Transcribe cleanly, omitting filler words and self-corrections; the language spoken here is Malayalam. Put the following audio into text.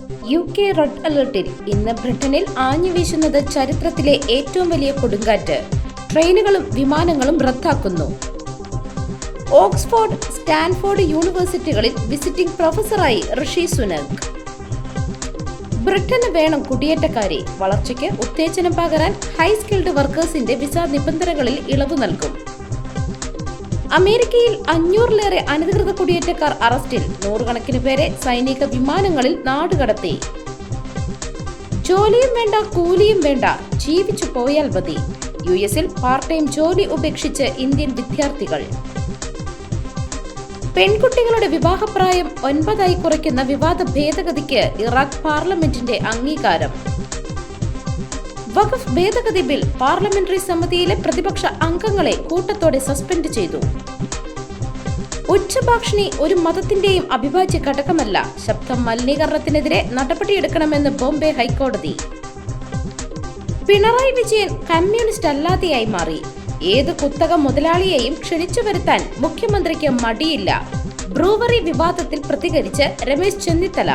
UK റെഡ് അലർട്ടിൽ ഇന്ന് ബ്രിട്ടനിൽ ആഞ്ഞുവീശുന്നത് ചരിത്രത്തിലെ ഏറ്റവും വലിയ കൊടുങ്കാറ്റ്. ട്രെയിനുകളും വിമാനങ്ങളും റദ്ദാക്കുന്നു. ഓക്സ്ഫോർഡ്, സ്റ്റാൻഫോർഡ് യൂണിവേഴ്സിറ്റികളിൽ വിസിറ്റിംഗ് പ്രൊഫസറായി ഋഷി സുനക്. ബ്രിട്ടന് വേണം കുടിയേറ്റക്കാരെ. വളർച്ചയ്ക്ക് ഉത്തേജനം പകരാൻ ഹൈ സ്കിൽഡ് വർക്കേഴ്സിന്റെ വിസ നിബന്ധനകളിൽ ഇളവ് നൽകും. അമേരിക്കയിൽ 500-ലേറെ അനധികൃത കുടിയേറ്റക്കാർ അറസ്റ്റിൽ. നൂറുകണക്കിന് പേരെ സൈനിക വിമാനങ്ങളിൽ നാടുകടത്തി. ജോലിയും വേണ്ട, കൂലിയും വേണ്ട, ജീവിച്ചു പോയാൽ മതി. US-ൽ പാർട്ട് ടൈം ജോലി ഉപേക്ഷിച്ച് ഇന്ത്യൻ വിദ്യാർത്ഥികൾ. പെൺകുട്ടികളുടെ വിവാഹപ്രായം 9 കുറയ്ക്കുന്ന വിവാദ ഭേദഗതിക്ക് ഇറാഖ് പാർലമെന്റിന്റെ അംഗീകാരം. വഖഫ് ഭേദഗതി ബിൽ പാർലമെന്ററി സമിതിയിലെ പ്രതിപക്ഷ അംഗങ്ങളെ കൂട്ടത്തോടെ സസ്പെൻഡ് ചെയ്തു. ഉച്ചഭാഷിണി ഒരു മതത്തിന്റെയും അവിഭാജ്യ ഘടകമല്ല. ശബ്ദ മലിനീകരണത്തിനെതിരെ നടപടിയെടുക്കണമെന്ന് ബോംബെ ഹൈക്കോടതി. പിണറായി വിജയൻ കമ്മ്യൂണിസ്റ്റ് അല്ലാതെയായി മാറി. ഏത് കുത്തക മുതലാളിയെയും ക്ഷണിച്ചു വരുത്താൻ മുഖ്യമന്ത്രിക്ക് മടിയില്ല. ബ്രൂവറി വിവാദത്തിൽ പ്രതികരിച്ച് രമേശ് ചെന്നിത്തല.